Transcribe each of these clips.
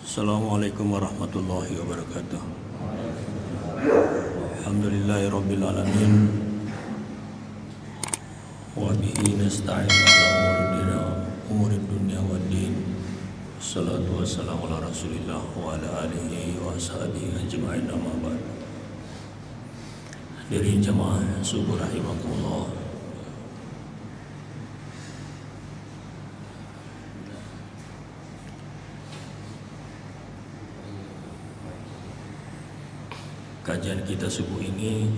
Assalamualaikum warahmatullahi wabarakatuh. Alhamdulillahirabbil alamin. Wa bihi nasta'in ala umuri dunya waddin. Wassalatu wassalamu ala Rasulillah wa ala alihi wa ashabihi ajma'in, amma ba'd. Hadirin jamaah subuh rahimakumullah. Kajian kita subuh ini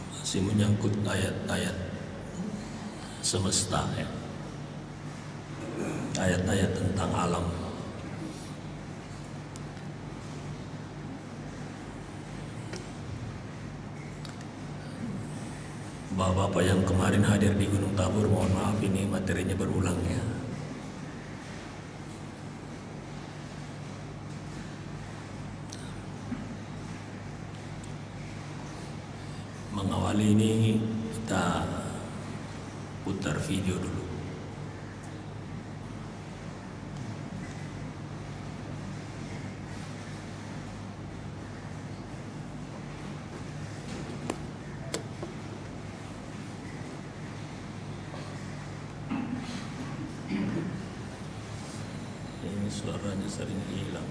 masih menyangkut ayat-ayat semesta, ya. Ayat-ayat tentang alam. Bapak-bapak yang kemarin hadir di Gunung Tabur, mohon maaf ini materinya berulang, ya. Mengawali ini kita putar video dulu. Ini suaranya sering hilang.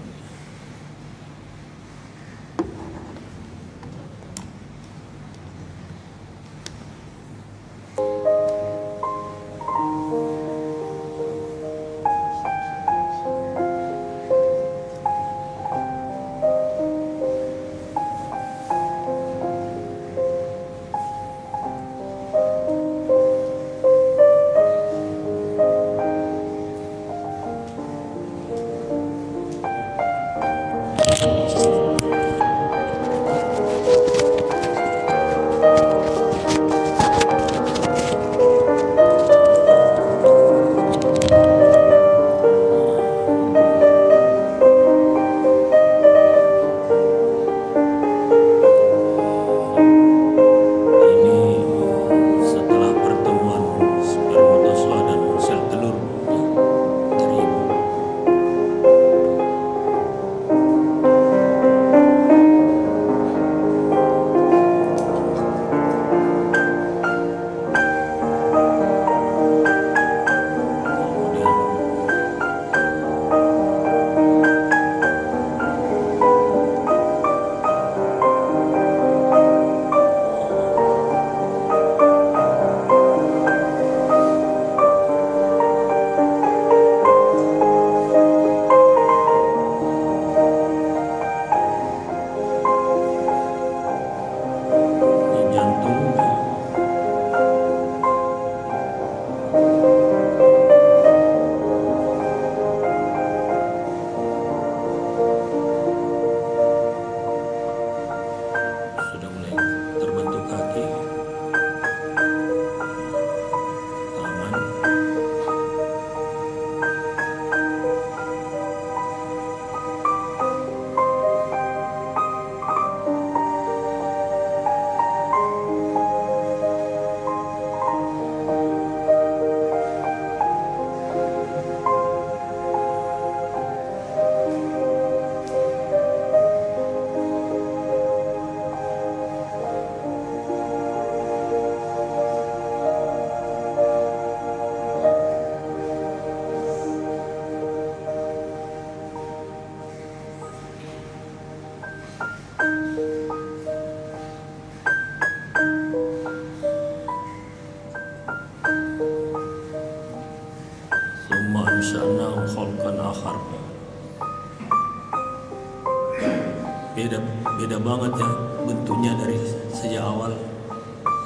Beda banget, ya, bentuknya dari sejak awal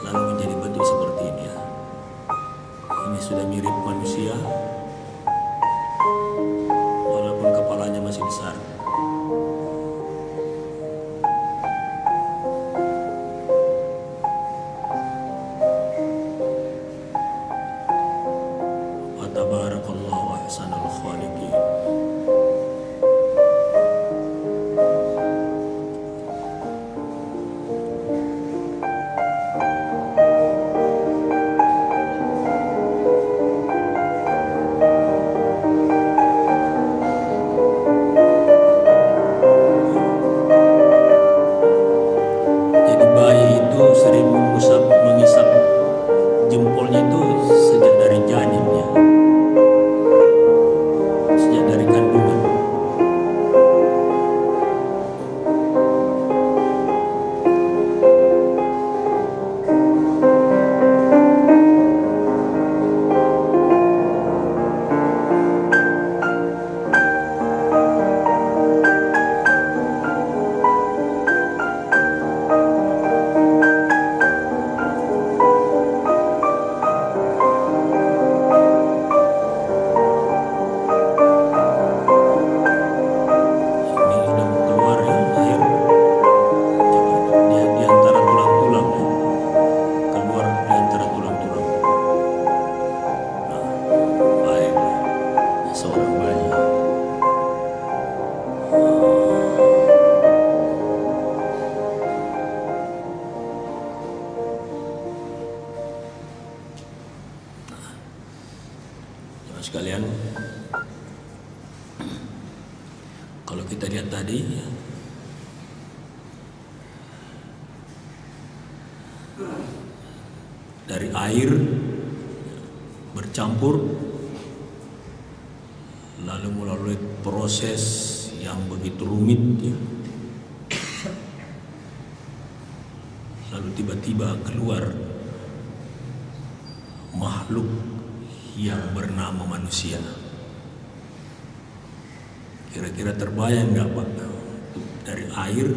lalu menjadi bentuk seperti ini, ya. Ini sudah mirip manusia walaupun kepalanya masih besar. Wa tabarakallahu ahsanul khaliqin. sekalian, kalau kita lihat tadi, dari air bercampur, lalu melalui proses yang begitu rumit, ya, lalu tiba-tiba keluar makhluk yang bernama manusia. Kira-kira terbayang nggak Pak, dari air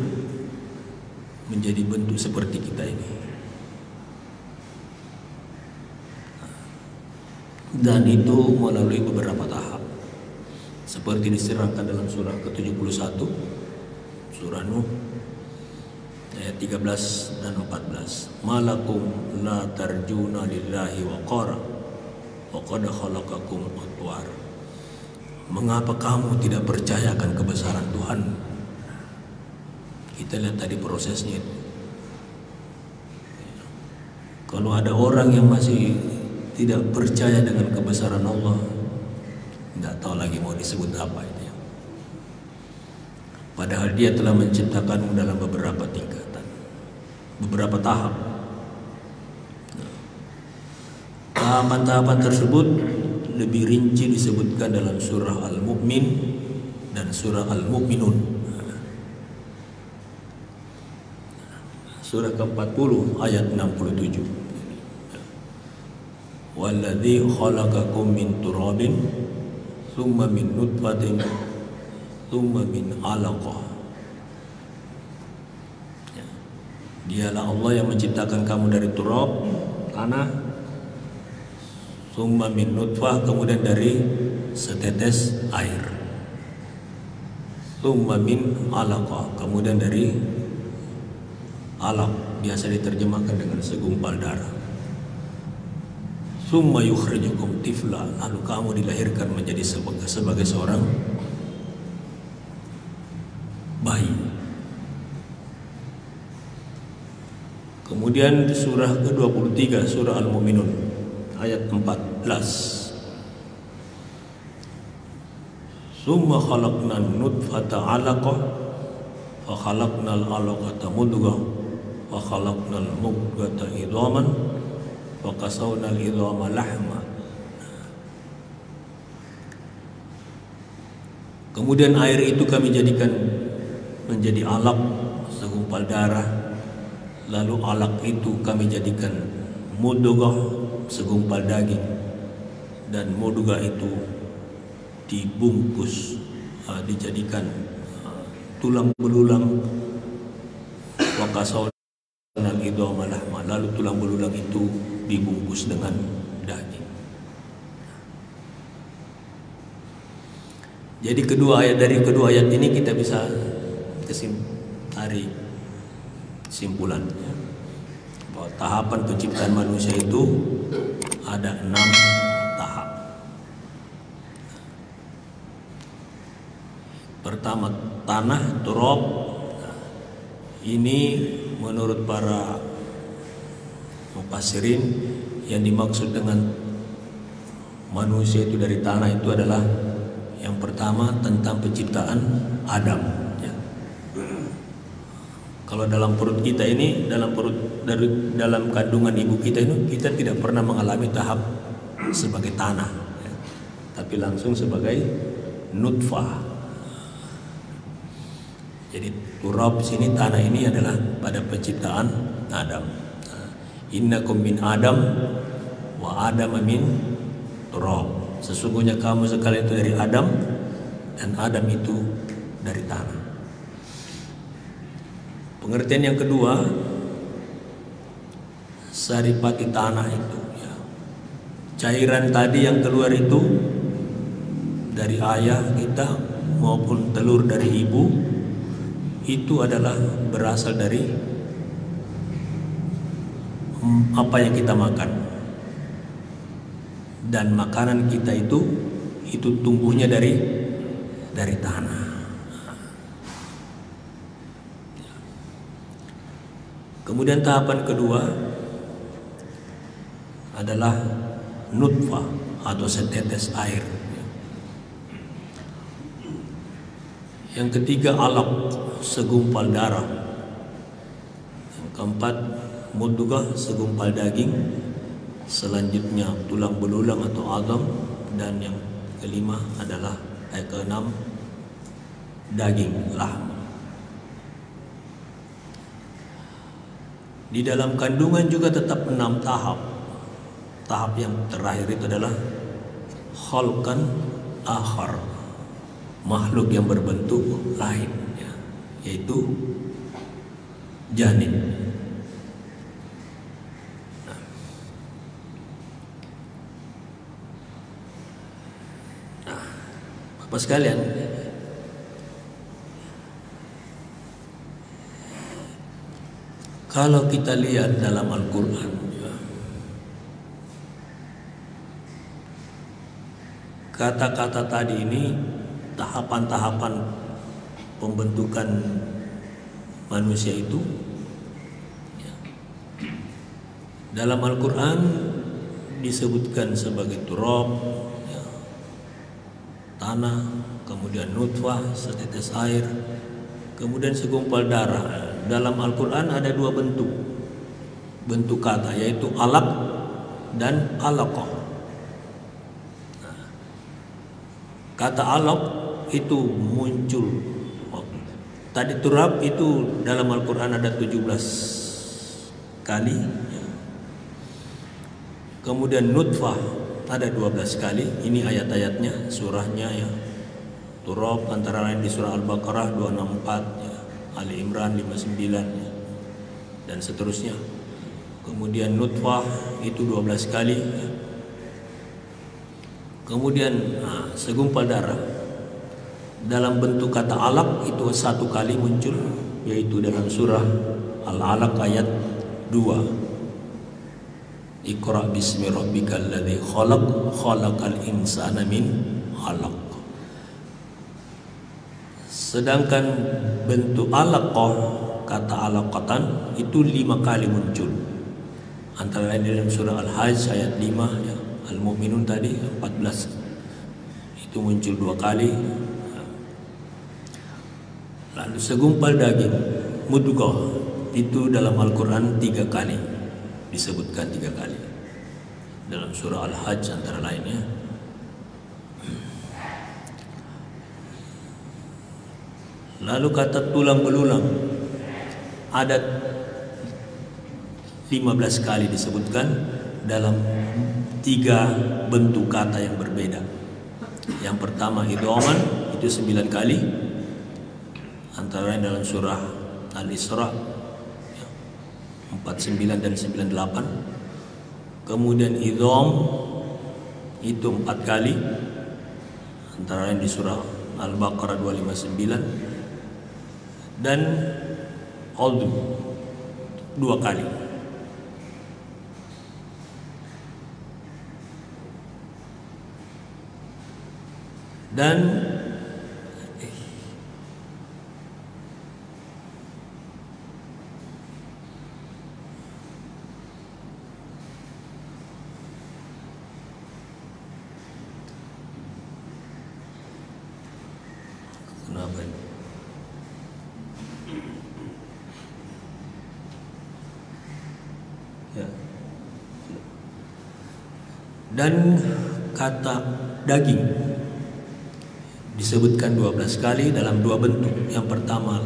menjadi bentuk seperti kita ini? Dan itu melalui beberapa tahap, seperti diserahkan dalam surah ke-71, surah Nuh, ayat 13 dan 14. Malakum la tarjuna lillahi waqara wa qad khalaqakum atwar. Mengapa kamu tidak percaya akan kebesaran Tuhan? Kita lihat tadi prosesnya itu. Kalau ada orang yang masih tidak percaya dengan kebesaran Allah, tidak tahu lagi mau disebut apa itu ya. Padahal dia telah menciptakanmu dalam beberapa tingkatan, beberapa tahap. Tahapan-tahapan tersebut lebih rinci disebutkan dalam surah Al-Mu'min dan surah Al-Mu'minun. Surah ke-40 ayat 67. Walladzi khalaqakum min turabin tsumma min nutfatin tsumma min 'alaqah. Dialah Allah yang menciptakan kamu dari turab, tanah, tsumma min nutfah, kemudian dari setetes air, tsumma min 'alaqah, kemudian dari alaq, biasa diterjemahkan dengan segumpal darah. Summa yukhrijukum tifla, lalu kamu dilahirkan menjadi sebagai seorang bayi. Kemudian surah ke-23, surah Al-Mu'minun ayat 14. Summa khalaqnan nutfata 'alaqah fa khalaqnal 'alaqata mudghah wa khalaqnal mudghata idhaman wa qasawnal idhama lahma. Kemudian air itu kami jadikan menjadi alaq, segumpal darah. Lalu alaq itu kami jadikan mudghah, segumpal daging. Dan mudghah itu dibungkus, dijadikan tulang belulang. Wa qasawnal idhama lahma, lalu tulang belulang itu dibungkus dengan daging. Jadi dari kedua ayat ini kita bisa tarik kesimpulan, ya, bahwa tahapan penciptaan manusia itu ada 6 tahap. Pertama, tanah, turab. Ini menurut para mufassirin, yang dimaksud dengan manusia itu dari tanah itu adalah yang pertama tentang penciptaan Adam, ya. Kalau dalam perut kita ini, dalam kandungan ibu kita ini, kita tidak pernah mengalami tahap sebagai tanah, ya, tapi langsung sebagai nutfah. Jadi turab sini, tanah ini adalah pada penciptaan Adam. Innakum min Adam wa Adam min turab. Sesungguhnya kamu sekalian itu dari Adam, dan Adam itu dari tanah. Pengertian yang kedua, saripati tanah itu, ya, cairan tadi yang keluar itu dari ayah kita maupun telur dari ibu, itu adalah berasal dari apa yang kita makan. Dan makanan kita itu tumbuhnya dari tanah. Kemudian tahapan kedua adalah nutfah atau setetes air. Yang ketiga alaq, segumpal darah. Yang keempat mudghah, segumpal daging. Selanjutnya tulang belulang atau azam, dan yang kelima adalah keenam daging lahm. Di dalam kandungan juga tetap 6 tahap. Tahap yang terakhir itu adalah khalqan akhar, makhluk yang berbentuk lain, ya, yaitu janin. Nah, Bapak sekalian, kalau kita lihat dalam Al-Quran, ya, kata-kata tadi ini tahapan-tahapan pembentukan manusia itu, ya, dalam Al-Quran disebutkan sebagai turab, ya, tanah, kemudian nutfah, setetes air, kemudian segumpal darah. Dalam Al-Quran ada 2 bentuk kata, yaitu alaq dan alaqah. Nah, kata alaq itu muncul, tadi turab itu dalam Al-Quran ada 17 kali, ya. Kemudian nutfah ada 12 kali. Ini ayat-ayatnya, surahnya, ya. Turab antara lain di surah Al-Baqarah 264, ya, Ali Imran 59, ya, dan seterusnya. Kemudian nutfah itu 12 kali, ya. Kemudian segumpal darah dalam bentuk kata alaq itu 1 kali muncul, yaitu dalam surah Al-Alaq ayat 2. Iqra bismi rabbikal ladzi khalaq, khalaqal insana min 'alaq. Sedangkan bentuk alaqah, kata alaqatan itu 5 kali muncul. Antara lain dalam surah Al-Hajj ayat 5, ya. Al-Mu'minun tadi 14 itu muncul 2 kali. Lalu segumpal daging, mudghah, itu dalam Al-Quran 3 kali disebutkan, 3 kali dalam surah Al-Hajj antara lainnya. Lalu kata tulang belulang ada 15 kali disebutkan dalam 3 bentuk kata yang berbeda. Yang pertama idhaman itu 9 kali, antara lain dalam surah Al-Isra 49 dan 98. Kemudian idham itu 4 kali, antara lain di surah Al-Baqarah 259, dan udhm 2 kali. Dan kenapa ini? Ya. Dan kata daging disebutkan 12 kali dalam 2 bentuk. Yang pertama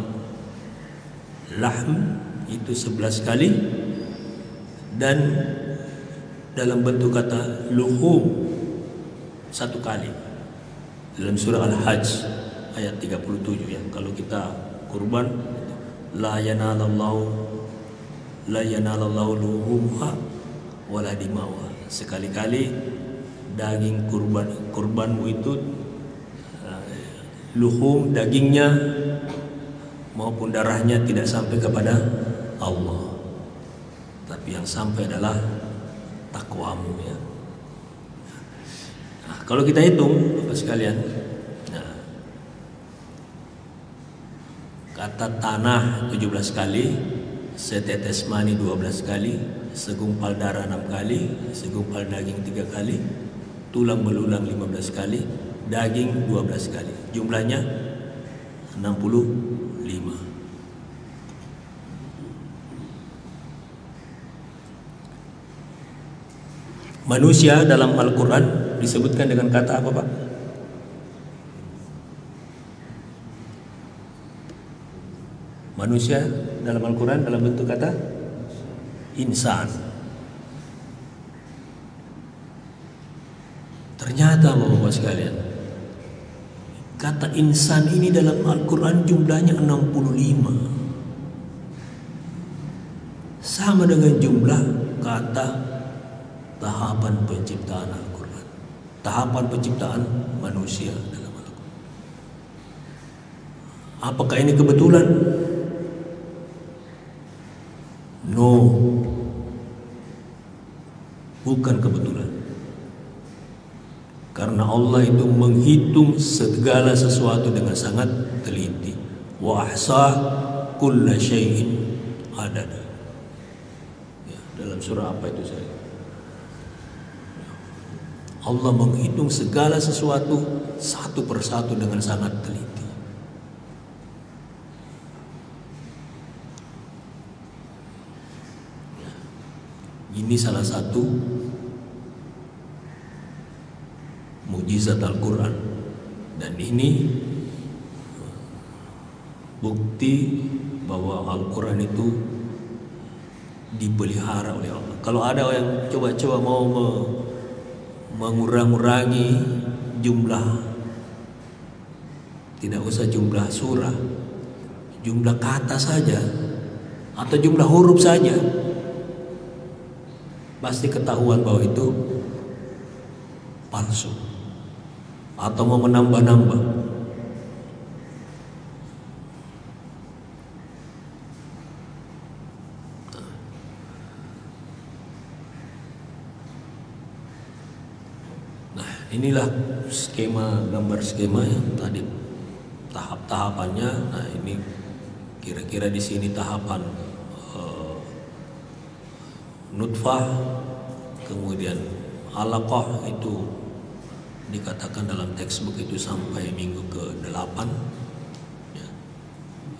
lahm itu 11 kali, dan dalam bentuk kata luhum 1 kali dalam surah Al-Hajj ayat 37, ya. Kalau kita kurban, la yanalallahu luhumha wala dimauha. Sekali-kali daging kurbanmu itu, luhum dagingnya maupun darahnya tidak sampai kepada Allah, tapi yang sampai adalah takwamu, ya. Nah, kalau kita hitung Bapak sekalian, nah, kata tanah 17 kali, setetes mani 12 kali, segumpal darah 6 kali, segumpal daging 3 kali, tulang belulang 15 kali, daging 12 kali. Jumlahnya 65. Manusia dalam Al-Quran disebutkan dengan kata apa, Pak? Manusia dalam Al-Quran dalam bentuk kata insan. Ternyata Bapak-Bapak sekalian, kata insan ini dalam Al-Quran jumlahnya 65, sama dengan jumlah kata tahapan penciptaan Al-Quran, tahapan penciptaan manusia dalam Al-Quran. Apakah ini kebetulan? No, bukan kebetulan. Karena Allah itu menghitung segala sesuatu dengan sangat teliti. Wa ahsa kulla syai'in adada. Ya, dalam surah apa itu saya? Allah menghitung segala sesuatu satu persatu dengan sangat teliti. Ini salah satu mukjizat Al-Quran, dan ini bukti bahwa Al-Quran itu dipelihara oleh Allah. Kalau ada yang coba-coba mau mengurangi jumlah, tidak usah jumlah surah, jumlah kata saja atau jumlah huruf saja, pasti ketahuan bahwa itu palsu atau mau menambah-nambah. Nah, inilah skema, gambar skema yang tadi tahap-tahapannya. Nah, ini kira-kira di sini tahapan nutfah, kemudian alaqah, itu dikatakan dalam textbook itu sampai minggu ke-8 ya.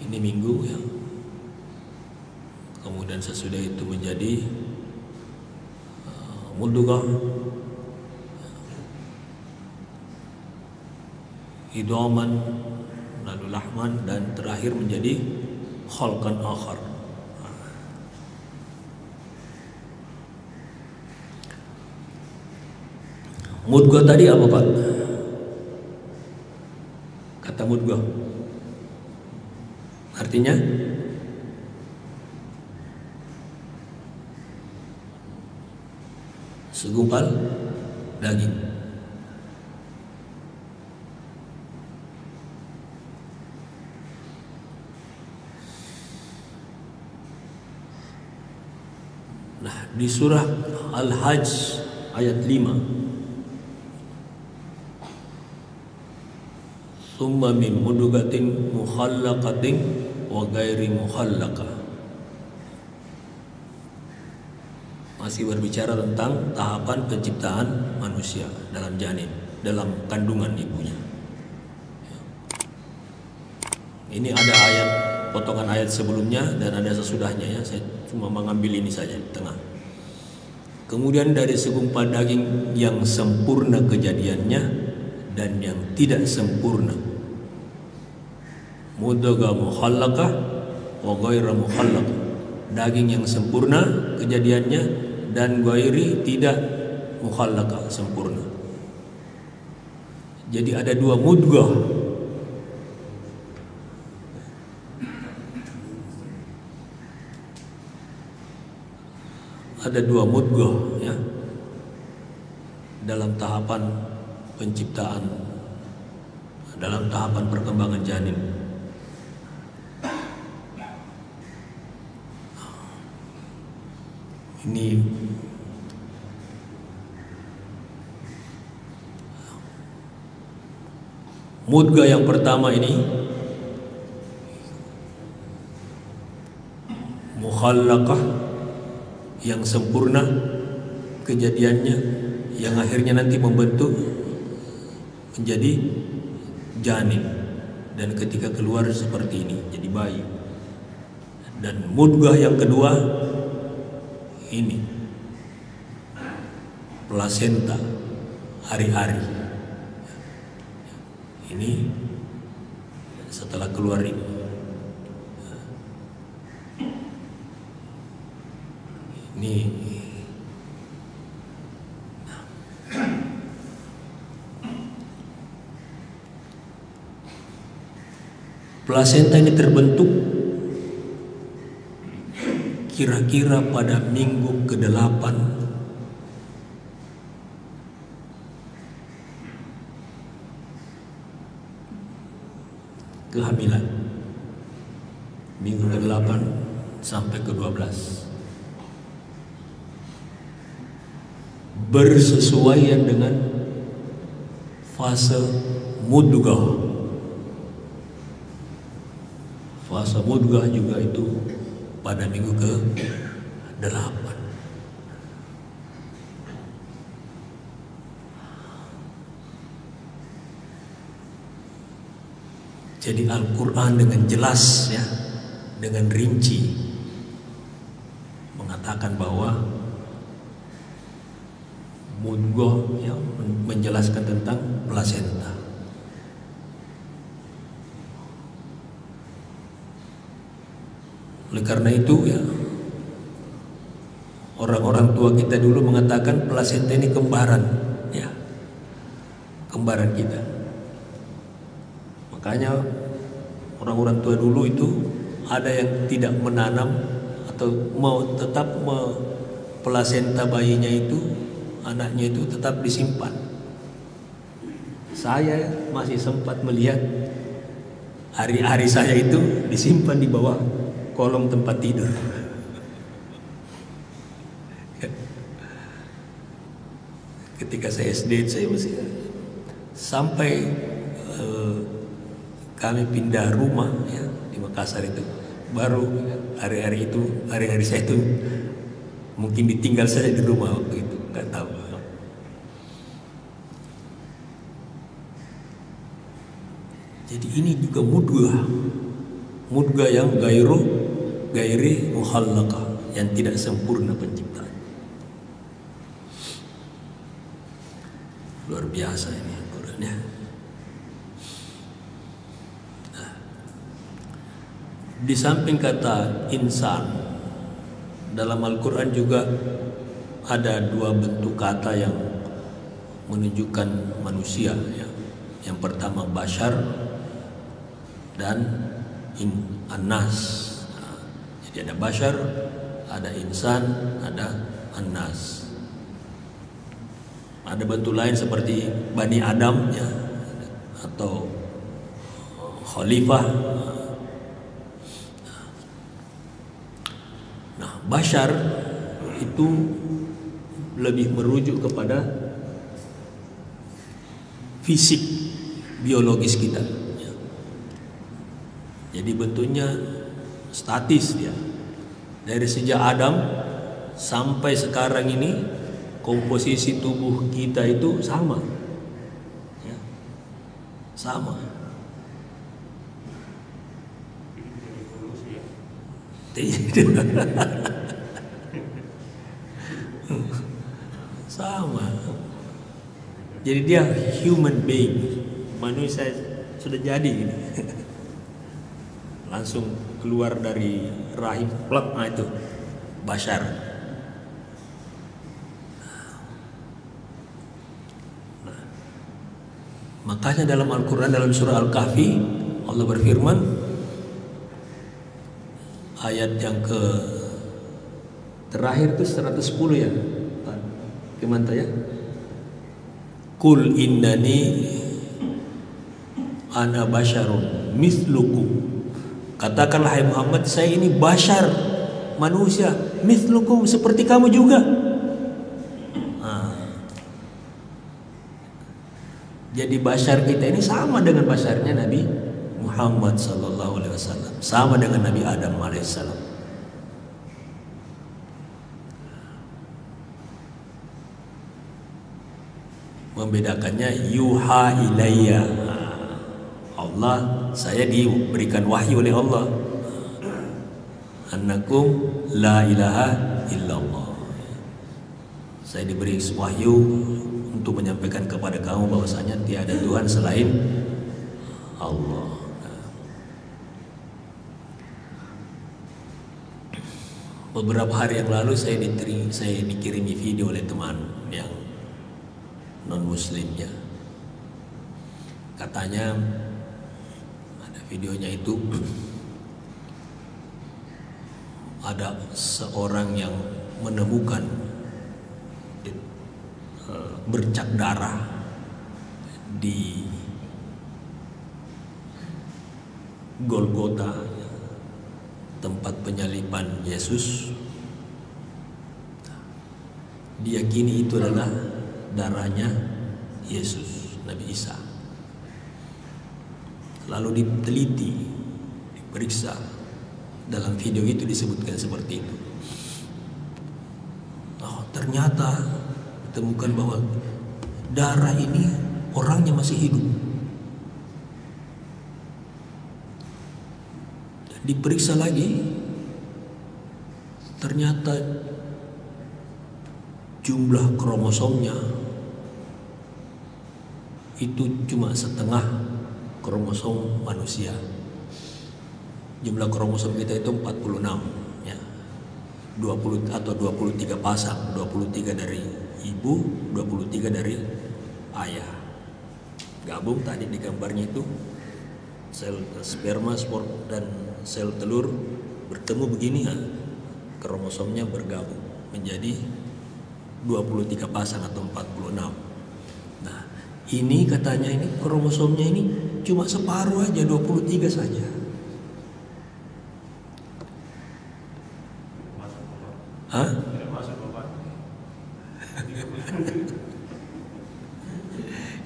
Ini minggu ya. Kemudian sesudah itu menjadi mudghah, idhaman, lalu lahman, dan terakhir menjadi khalqan akhar. Mudghah tadi apa, Pak? Kata mudghah artinya segumpal daging. Nah, di surah Al-Hajj ayat 5, summa min mudghatin mukhallaqatin wa ghairi mukhallaqah, masih berbicara tentang tahapan penciptaan manusia dalam janin, dalam kandungan ibunya. Ini ada ayat, potongan ayat sebelumnya dan ada sesudahnya ya. Saya cuma mengambil ini saja di tengah. Kemudian dari segumpal daging yang sempurna kejadiannya dan yang tidak sempurna, mudghah mukhallaqah wa ghairu mukhallaqah, daging yang sempurna kejadiannya dan ghairi tidak mukhallaqah, sempurna. Jadi ada dua mudghah. Ada dua mudghah ya dalam tahapan penciptaan, dalam tahapan perkembangan janin. Ini mudghah yang pertama ini mukhallaqah, yang sempurna kejadiannya, yang akhirnya nanti membentuk menjadi janin, dan ketika keluar seperti ini jadi bayi. Dan mudghah yang kedua ini plasenta, hari-hari. Ini setelah keluar ini. Ini plasenta ini terbentuk kira-kira pada minggu ke-8 kehamilan, minggu ke-8 sampai ke-12, bersesuaian dengan fase mudghah. Fase mudghah juga itu pada minggu ke-8. Jadi Al-Quran dengan jelas ya, dengan rinci mengatakan bahwa mudghah yang menjelaskan tentang plasenta. Oleh karena itu ya, orang-orang tua kita dulu mengatakan plasenta ini kembaran, ya, kembaran kita. Makanya orang-orang tua dulu itu ada yang tidak menanam atau mau tetap plasenta bayinya itu, anaknya itu tetap disimpan. Saya masih sempat melihat hari-hari saya itu disimpan di bawah kolong tempat tidur. Ketika saya SD, saya masih sampai kami pindah rumah ya di Makassar itu, baru hari-hari saya itu mungkin ditinggal saja di rumah waktu itu, nggak tahu. Jadi ini juga mudghah yang gairi mukhallaqah, yang tidak sempurna penciptaan. Luar biasa ini Al-Qurannya. Nah, di samping kata insan, dalam Al-Quran juga ada dua bentuk kata yang menunjukkan manusia ya. Yang pertama bashar dan an-nas. Nah, jadi ada bashar, ada insan, ada an-nas. Ada bentuk lain seperti Bani Adam ya, atau khalifah. Nah, bashar itu lebih merujuk kepada fisik biologis kita ya. Jadi bentuknya statis ya. Dari sejak Adam sampai sekarang ini komposisi tubuh kita itu sama ya. Sama. Sama. Jadi dia human being, manusia sudah jadi ini. Langsung keluar dari rahim plak, nah itu bashar. Nah, makanya dalam Al-Quran, dalam surah Al-Kahfi, Allah berfirman ayat yang terakhir itu 110 ya. Gimana ya? Qul innani ana basyarun mislukum. Katakanlah hai Muhammad, saya ini bashar, manusia, mislukum, seperti kamu juga. Jadi bashar kita ini sama dengan basharnya Nabi Muhammad sallallahu alaihi wasallam, sama dengan Nabi Adam alaihissalam. membedakannya yuha ilayya. Allah, saya diberikan wahyu oleh Allah. Annakum la ilaha illallah. Saya diberi wahyu untuk menyampaikan kepada kamu bahwasanya tiada Tuhan selain Allah. Beberapa hari yang lalu saya dikirimi video oleh teman yang non muslimnya. Katanya ada videonya itu ada seorang yang menemukan bercak darah di Golgota, tempat penyaliban Yesus. Diyakini itu adalah darahnya Yesus, Nabi Isa. Lalu diteliti, diperiksa. Dalam video itu disebutkan seperti itu. Oh, ternyata ditemukan bahwa darah ini orangnya masih hidup. Diperiksa lagi, ternyata jumlah kromosomnya itu cuma setengah kromosom manusia. Jumlah kromosom kita itu 46 ya. 20 atau 23 pasang, 23 dari ibu, 23 dari ayah. Gabung tadi di gambarnya itu sel sperma, spor dan sel telur bertemu begini ya, kromosomnya bergabung menjadi 23 pasang atau 46. Nah, ini katanya ini kromosomnya ini cuma separuh aja, 23 saja. Hah?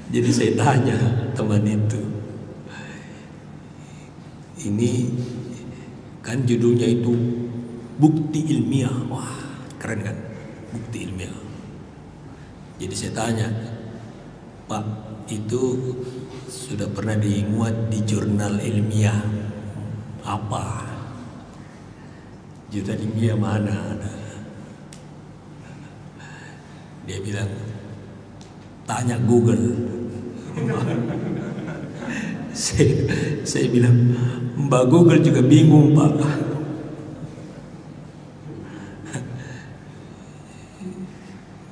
Jadi saya tanya teman itu, ini kan judulnya itu bukti ilmiah. Wah, keren kan? Bukti ilmiah. Jadi saya tanya, Pak, itu sudah pernah dimuat di jurnal ilmiah apa? Jurnal ilmiah mana? Dia bilang, tanya Google. Saya bilang, Mbak Google juga bingung, Pak.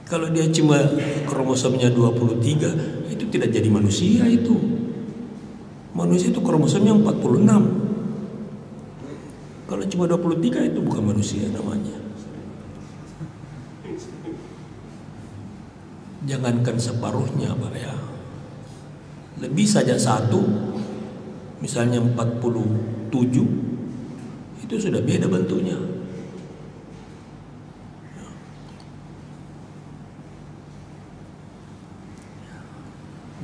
Kalau dia cuma kromosomnya 23, itu tidak jadi manusia itu. Manusia itu kromosomnya 46. Kalau cuma 23 itu bukan manusia namanya. Jangankan separuhnya, Pak ya. Lebih saja satu, misalnya 47, itu sudah beda bentuknya.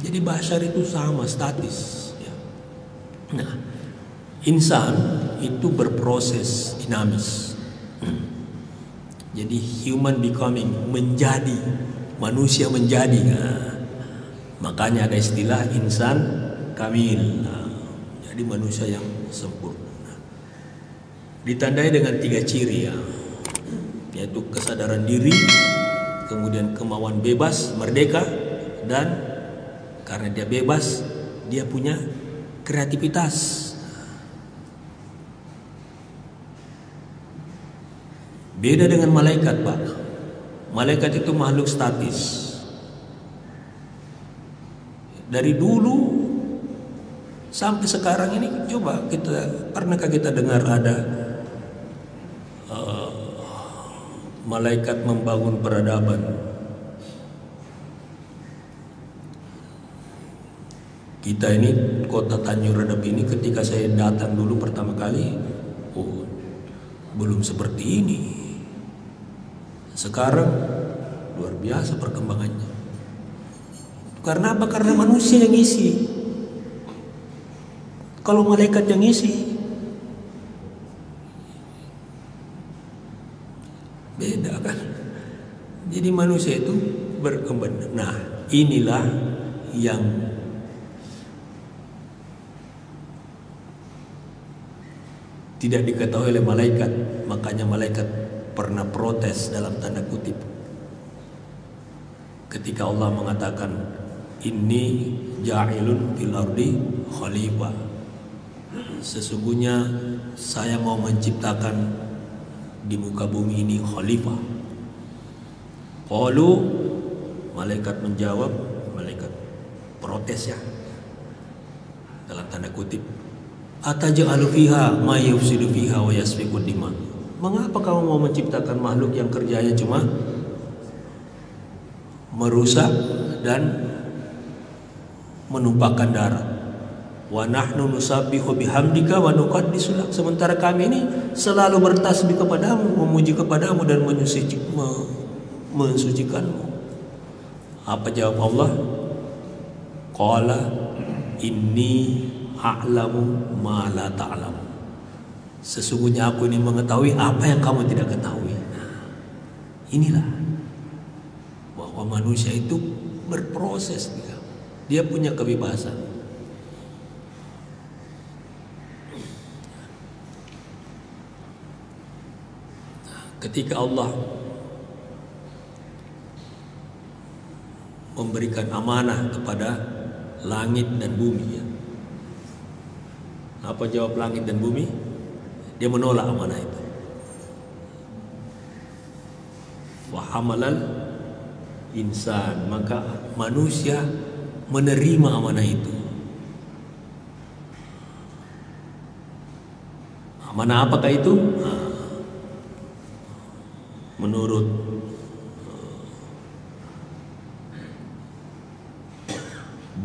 Jadi bashar itu sama, statis ya. Nah, insan itu berproses dinamis. Jadi human becoming, menjadi, manusia menjadi. Nah, makanya ada istilah insan kamil. Nah, jadi manusia yang sempurna. Nah, ditandai dengan 3 ciri ya, yaitu kesadaran diri, kemudian kemauan bebas, merdeka, dan karena dia bebas, dia punya kreativitas. Beda dengan malaikat, Pak. Malaikat itu makhluk statis. Dari dulu sampai sekarang ini, coba pernahkah kita dengar ada malaikat membangun peradaban? Kita ini kota Tanjung Redep ini ketika saya datang dulu pertama kali, oh, belum seperti ini. Sekarang luar biasa perkembangannya. Karena apa? Karena manusia yang isi. Kalau malaikat yang isi, beda kan? Jadi manusia itu berkembang. Nah, inilah yang tidak diketahui oleh malaikat. Makanya malaikat pernah protes dalam tanda kutip ketika Allah mengatakan inni ja'ilun fil ardi khalifah, sesungguhnya saya mau menciptakan di muka bumi ini khalifah. Qalu, malaikat menjawab, malaikat protes ya dalam tanda kutip, ataj'alu fiha ma yufsidu fiha wa yasfiku dima. Mengapa kamu mau menciptakan makhluk yang kerjanya cuma merusak dan menumpahkan darah? Wa nahnu nusabbihu bihamdika wa nuqaddisu lak. Sementara kami ini selalu bertasbih kepadamu, memuji kepadamu dan mensucikanmu. Apa jawab Allah? Qala inni a'lamu ma la ta'lamu. Sesungguhnya aku ini mengetahui apa yang kamu tidak ketahui. Inilah bahwa manusia itu berproses, dia punya kebebasan. Ketika Allah memberikan amanah kepada langit dan bumi, ya. Apa jawab langit dan bumi? Dia menolak amanah itu. Wa hamalal insan, maka manusia menerima amanah itu. Amanah apakah itu? Menurut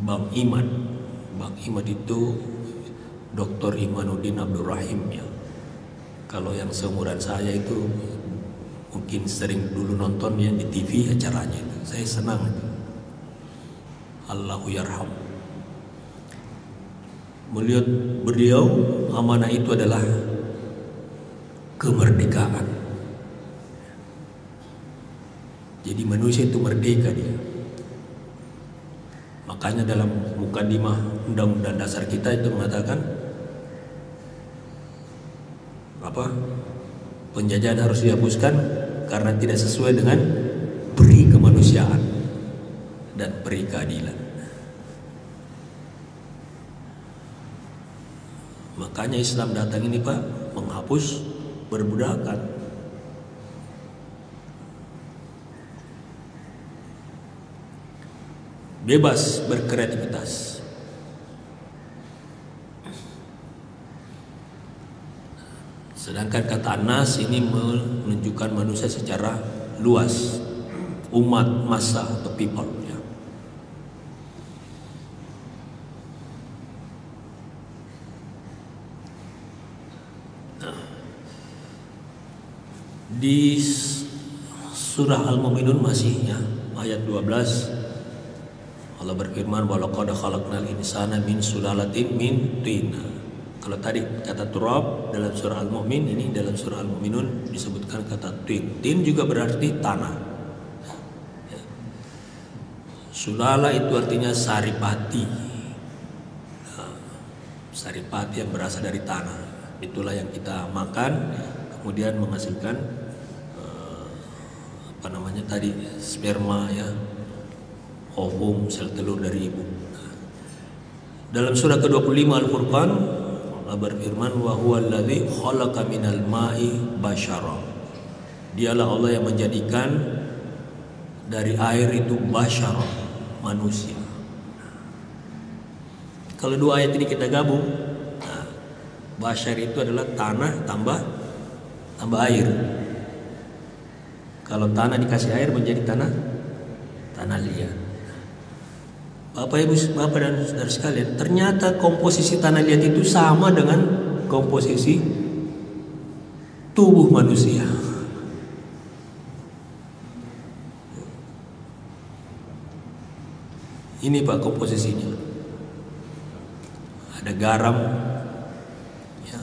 Bang Iman itu Dr. Imanuddin Abdurrahim ya. Kalau yang seumuran saya itu mungkin sering dulu nonton ya di TV acaranya itu. Saya senang itu. Allahu yarham. Melihat beliau, amanah itu adalah kemerdekaan. Jadi manusia itu merdeka dia. Makanya dalam mukadimah Undang-Undang Dasar kita itu mengatakan apa? Penjajahan harus dihapuskan karena tidak sesuai dengan peri kemanusiaan dan peri keadilan. Makanya Islam datang ini Pak, menghapus perbudakan. Bebas berkreativitas. Sedangkan kata Nas ini menunjukkan manusia secara luas, umat, massa atau people ya. Di surah Al-Mu'minun masih ya, ayat 12 Allah berfirman walaqad khalaqnal insana min sulalatin min tin. Kalau tadi kata turab dalam surah Al-Mu'min, ini dalam surah Al-Mu'minun disebutkan kata tin. Tin juga berarti tanah. Sulala itu artinya saripati. Saripati yang berasal dari tanah. Itulah yang kita makan kemudian menghasilkan apa namanya tadi sperma ya. Ovum, sel telur dari ibu. Dalam surah ke-25 Al-Furqan Allah berfirman wa huwallazi khalaqa minal ma'i basyara. Dialah Allah yang menjadikan dari air itu basyara, manusia. Kalau dua ayat ini kita gabung, basyar itu adalah tanah tambah air. Kalau tanah dikasih air menjadi tanah liat. Bapak Ibu, Bapak dan Saudara sekalian, ternyata komposisi tanah liat itu sama dengan komposisi tubuh manusia. Ini Pak komposisinya. Ada garam, ya,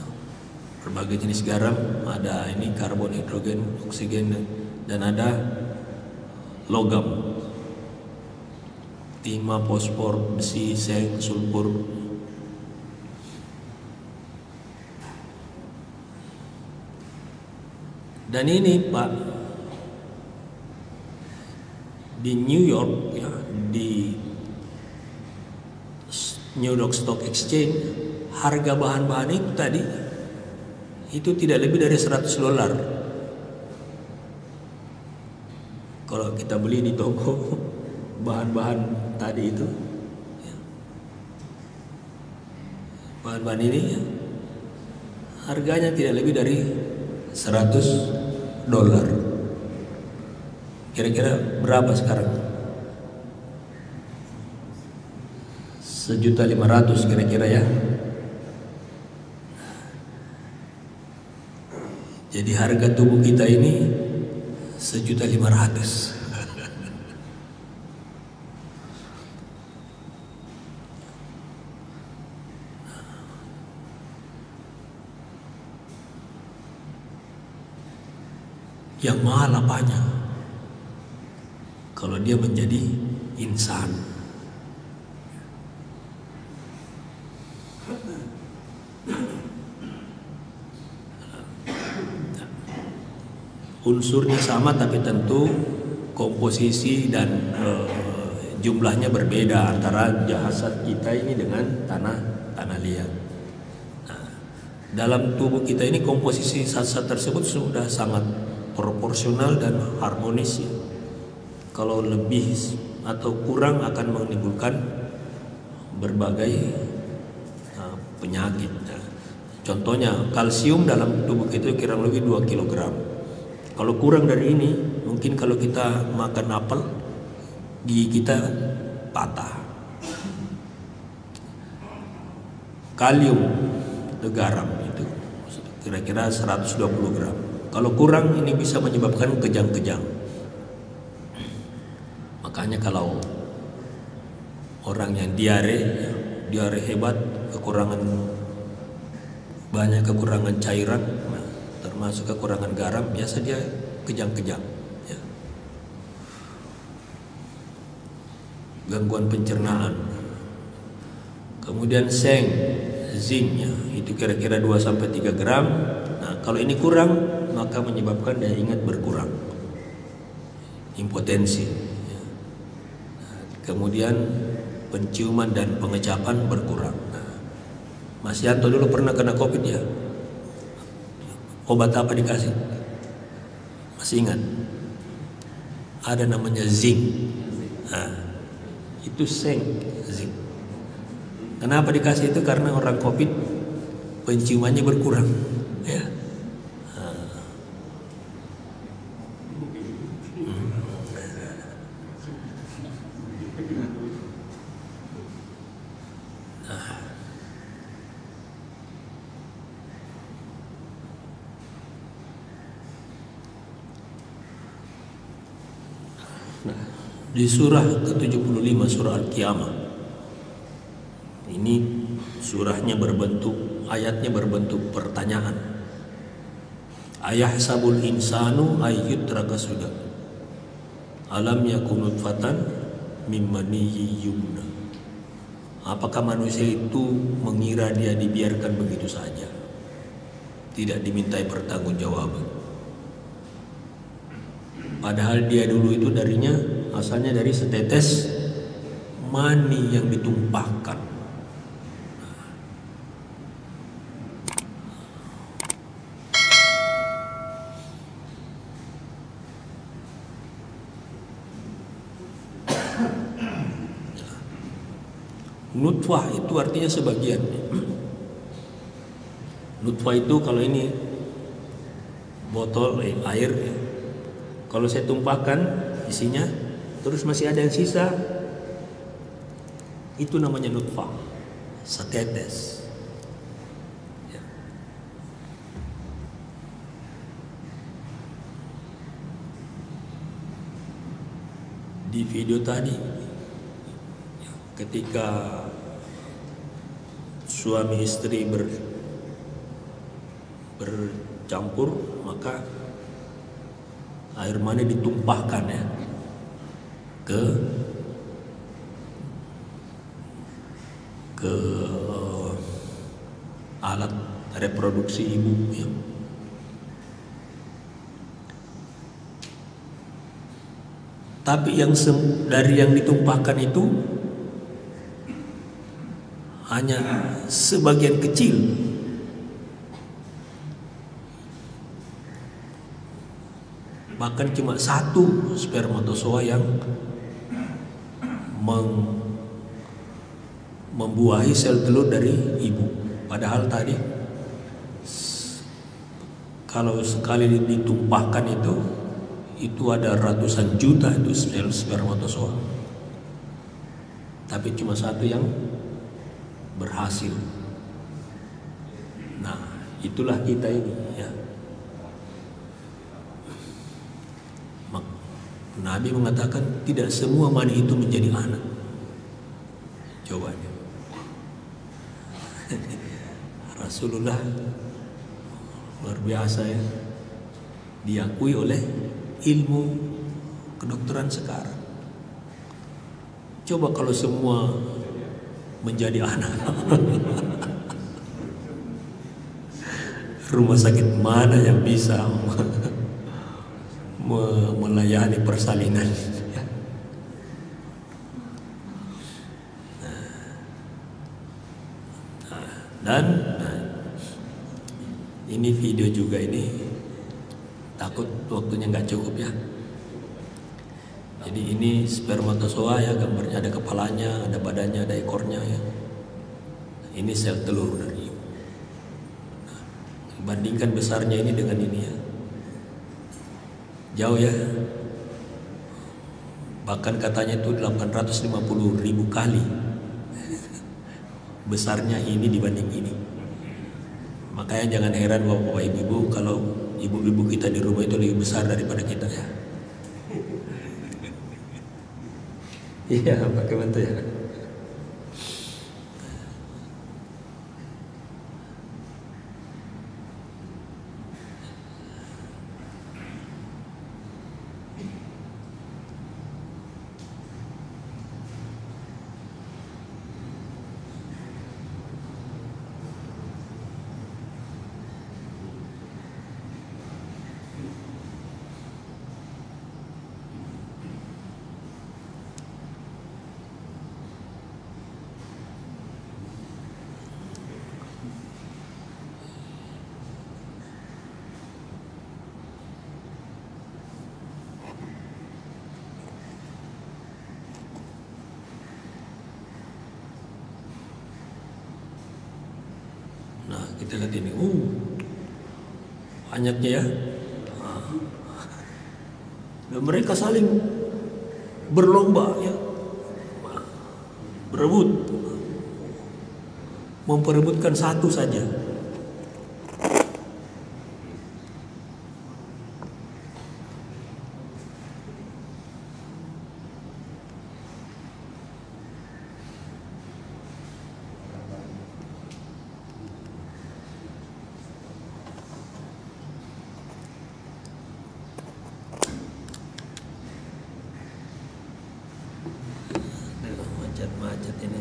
berbagai jenis garam. Ada ini karbon, hidrogen, oksigen, dan ada logam. timah, fosfor, besi, seng, sulfur. Dan ini Pak, di New York ya, di New York Stock Exchange, harga bahan-bahan itu tadi itu tidak lebih dari $100. Kalau kita beli di toko bahan-bahan tadi itu, bahan-bahan ini ya, harganya tidak lebih dari $100. Kira-kira berapa sekarang? 1.500.000 kira-kira ya. Jadi harga tubuh kita ini 1.500.000. Yang mahal apanya? Kalau dia menjadi insan. Unsurnya sama tapi tentu komposisi dan jumlahnya berbeda antara jasad kita ini dengan tanah liat. Nah, dalam tubuh kita ini komposisi zat-zat tersebut sudah sangat proporsional dan harmonis ya. Kalau lebih atau kurang akan menimbulkan berbagai penyakit. Nah, contohnya kalsium dalam tubuh kita kurang lebih 2 kg. Kalau kurang dari ini, mungkin kalau kita makan apel, gigi kita patah. Kalium itu garam itu kira-kira 120 gram. Kalau kurang ini bisa menyebabkan kejang-kejang. Makanya kalau orang yang diare hebat, banyak kekurangan cairan, termasuk kekurangan garam, biasa dia kejang-kejang ya. Gangguan pencernaan. Kemudian seng, zinknya itu kira-kira 2-3 gram. Nah, kalau ini kurang maka menyebabkan daya ingat berkurang, impotensi ya. Nah, kemudian penciuman dan pengecapan berkurang. Nah, Mas Yanto dulu pernah kena COVID ya. Obat apa dikasih? Masih ingat? Ada namanya zinc. Nah, itu zinc. Kenapa dikasih itu? Karena orang COVID penciumannya berkurang. Ya. Di surah ke-75 surah Al-Qiyamah ini surahnya ayatnya berbentuk pertanyaan. Ayahsabul insanu ayyutraka sudah alam yakun nutfatan mim maniyyin yumna. Apakah manusia itu mengira dia dibiarkan begitu saja, tidak dimintai pertanggungjawaban? Padahal dia dulu itu asalnya dari setetes mani yang ditumpahkan. Nutfah itu artinya sebagian. Nutfah itu kalau ini botol air, kalau saya tumpahkan isinya terus masih ada yang sisa, itu namanya nutfah, setetes ya. Di video tadi ketika suami istri bercampur, maka air mani ditumpahkan ya ke ke alat reproduksi ibu ya. Tapi dari yang ditumpahkan itu hanya sebagian kecil. Bahkan cuma satu spermatozoa yang membuahi sel telur dari ibu. Padahal tadi kalau sekali ditumpahkan itu ada ratusan juta itu sel spermatozoa. Tapi cuma satu yang berhasil. Nah, itulah kita ini ya. Nabi mengatakan tidak semua mani itu menjadi anak. Coba Rasulullah luar biasa ya, diakui oleh ilmu kedokteran sekarang. Coba kalau semua menjadi anak, rumah sakit mana yang bisa melayani persalinan? Dan ini video juga ini takut waktunya nggak cukup ya. Jadi ini spermatozoa ya, gambarnya ada kepalanya, ada badannya, ada ekornya ya. Ini sel telur dari ibu. Nah, bandingkan besarnya ini dengan ini ya, jauh ya. Bahkan katanya itu 850.000 kali besarnya ini dibanding ini. Makanya jangan heran bapak ibu kalau ibu-ibu kita di rumah itu lebih besar daripada kita ya. Iya, pakai bantu ya. Kita lihat ini, banyaknya ya. Dan mereka saling berlomba ya, berebut, memperebutkan satu saja. Macet ini.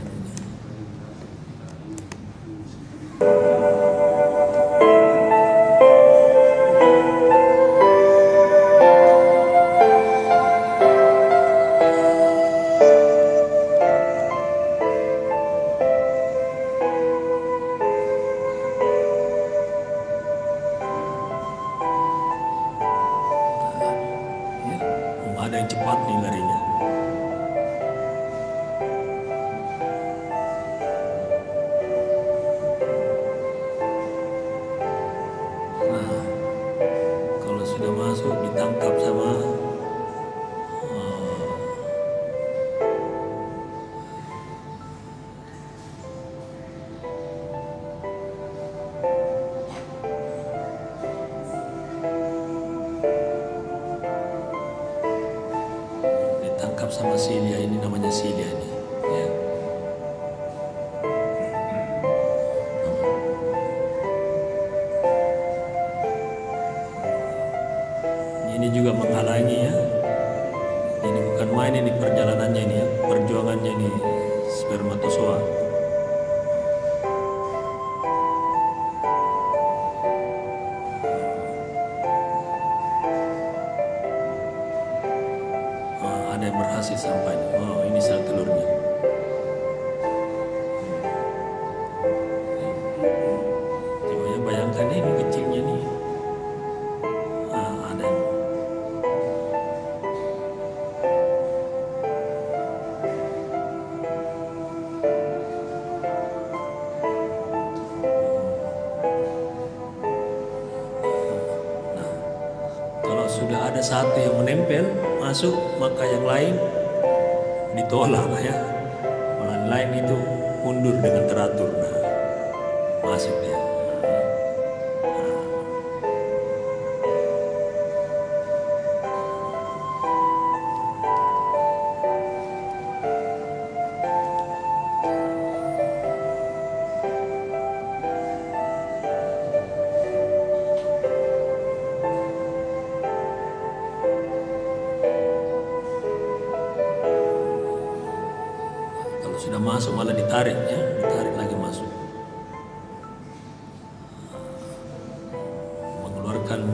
Ada yang cepat nih larinya. Sudah masuk ditangkap sama Silia, ini namanya Silia ini ya. Ini juga menghalangi ya. Ini bukan main ini perjalanannya ini ya, perjuangannya ini spermatozoa. satu yang menempel masuk, maka yang lain ditolak ya. Malah yang lain itu mundur dengan teratur. Nah, masuk dia. Sudah masuk malah ditarik ya, ditarik lagi masuk, mengeluarkan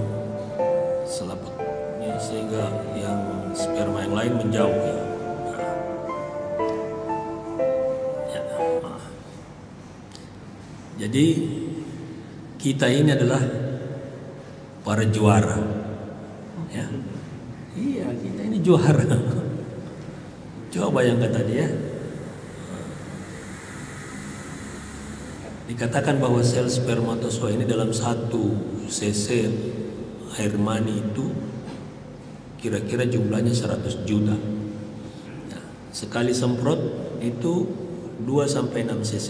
selaputnya sehingga yang sperma yang lain menjauh ya. Jadi kita ini adalah para juara ya. Iya, kita ini juara. Coba bayangkan tadi ya. Dikatakan bahwa sel spermatozoa ini dalam 1 cc air mani itu kira-kira jumlahnya 100 juta. Nah, sekali semprot itu 2 sampai 6 cc.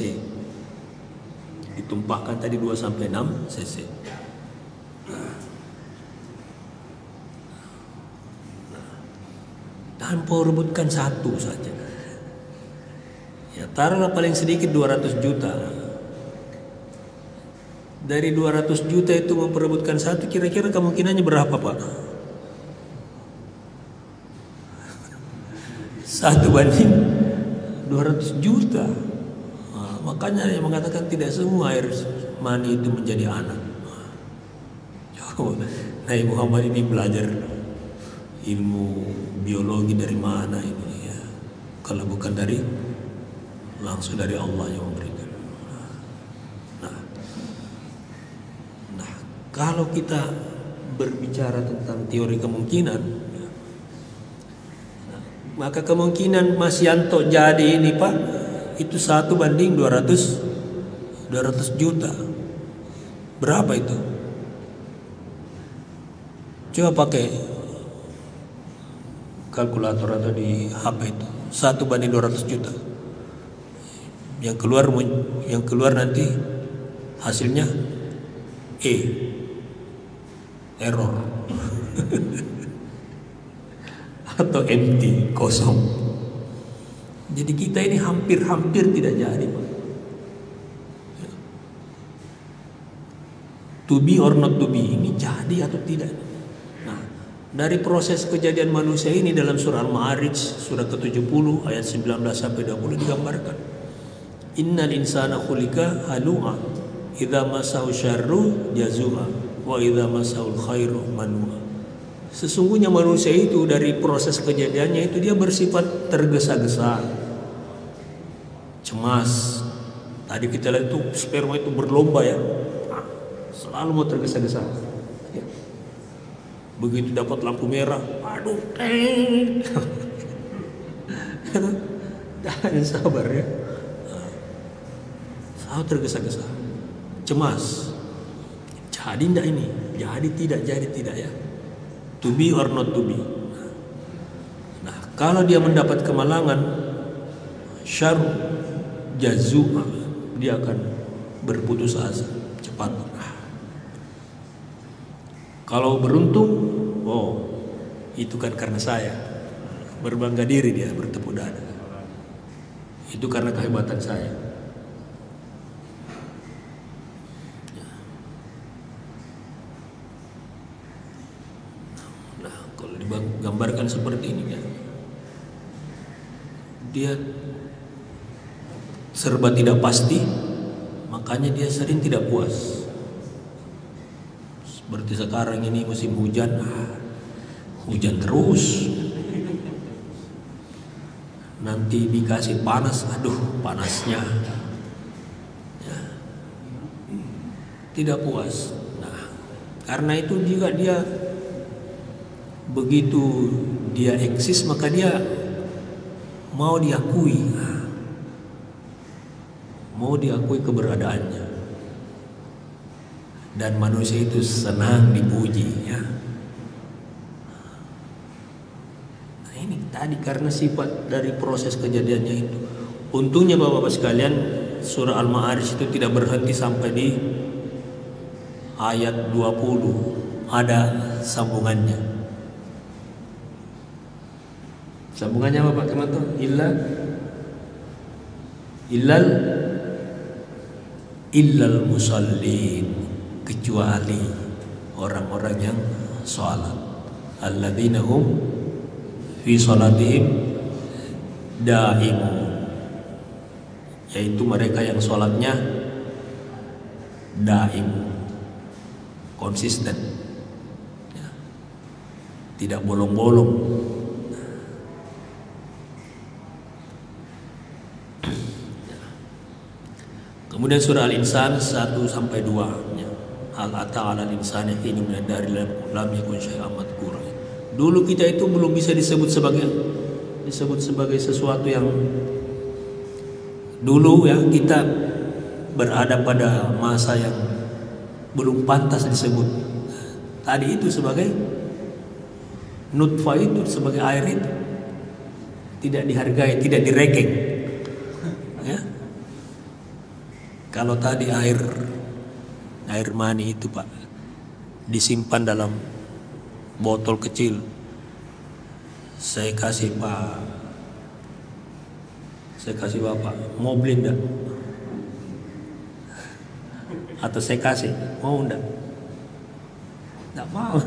Ditumpahkan tadi 2 sampai 6 cc. Tanpa rebutkan satu saja. Ya, taruhlah paling sedikit 200 juta. Dari 200 juta itu memperebutkan satu, kira-kira kemungkinannya berapa, Pak? 1 banding 200 juta. Nah, makanya yang mengatakan tidak semua air mani itu menjadi anak. Coba, Nabi Muhammad ini belajar ilmu biologi dari mana ini ya? Kalau bukan dari langsung dari Allah yang memberikan. Kalau kita berbicara tentang teori kemungkinan, maka kemungkinan Mas Yanto jadi ini Pak, itu 1 banding 200 juta. Berapa itu? Coba pakai kalkulator atau di HP itu, 1 banding 200 juta. Yang keluar nanti hasilnya error atau empty, kosong. Jadi kita ini hampir-hampir tidak jadi, Pak. To be or not to be ini jadi atau tidak. Nah, dari proses kejadian manusia ini dalam surah Al-Ma'arij surah ke-70 ayat 19 sampai 20 digambarkan. Innal insana khuliqa halu'a idza masahu syarru jazua wa idza masahul khairu manua. Sesungguhnya manusia itu dari proses kejadiannya itu dia bersifat tergesa-gesa, cemas. Tadi kita lihat itu sperma itu berlomba ya, selalu mau tergesa-gesa. Begitu dapat lampu merah, aduh, jangan sabar ya, selalu tergesa-gesa, cemas. Jadi tidak ini, jadi tidak ya. To be or not to be. Nah, kalau dia mendapat kemalangan, syarr jazua, dia akan berputus asa cepat. Kalau beruntung, oh itu kan karena saya, berbangga diri dia, bertepuk dada. Itu karena kehebatan saya. Gambarkan seperti ini kan, dia serba tidak pasti, makanya dia sering tidak puas. Seperti sekarang ini musim hujan, hujan terus. Nanti dikasih panas, aduh panasnya ya, tidak puas. Nah, karena itu juga dia begitu dia eksis, maka dia mau diakui, keberadaannya. Dan manusia itu senang dipuji ya. Tadi karena sifat dari proses kejadiannya itu. Untungnya Bapak-bapak sekalian, surah Al-Ma'arij itu tidak berhenti sampai di ayat 20. Ada sambungannya. Sambungannya Bapak teman-teman, illal musallin, kecuali orang-orang yang sholat, alladzina hum fi sholatihim daimun, yaitu mereka yang sholatnya daim, konsisten, ya, tidak bolong-bolong. Kemudian surah Al-Insan 1-2, ya. Hal ata 'alal insani hinun minad dari lam yakun syai'an madhkura. Dulu kita itu belum bisa disebut sebagai sesuatu yang dulu, ya, kita berada pada masa yang belum pantas disebut. Tadi itu sebagai nutfah, itu sebagai air itu tidak dihargai, tidak direkeng, ya. Kalau tadi air mani itu Pak disimpan dalam botol kecil, saya kasih Bapak, mau beli enggak? Atau saya kasih, mau enggak? Enggak mau.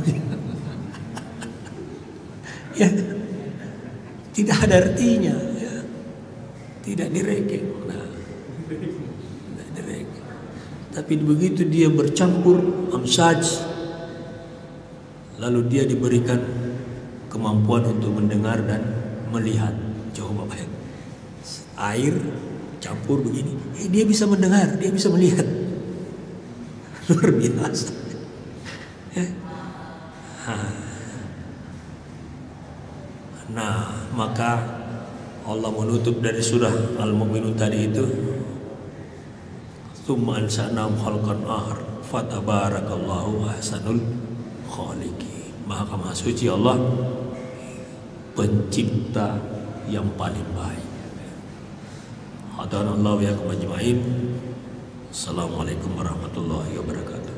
Ya, tidak ada artinya, ya. Tidak direkeng. Nah, tidak direkeng. Tapi begitu dia bercampur amsaj, lalu dia diberikan kemampuan untuk mendengar dan melihat. Coba bayangkan, air campur begini, dia bisa mendengar, dia bisa melihat. Luar biasa. Nah, maka Allah menutup dari surah Al-Mu'minun tadi itu, tsumma ansha'nahum khalqan akhar fatabarakallahu ahsanul khaliqin. Maha suci Allah, pencipta yang paling baik. Hadanallahu wa iyyakum ajma'in. Assalamualaikum warahmatullahi wabarakatuh.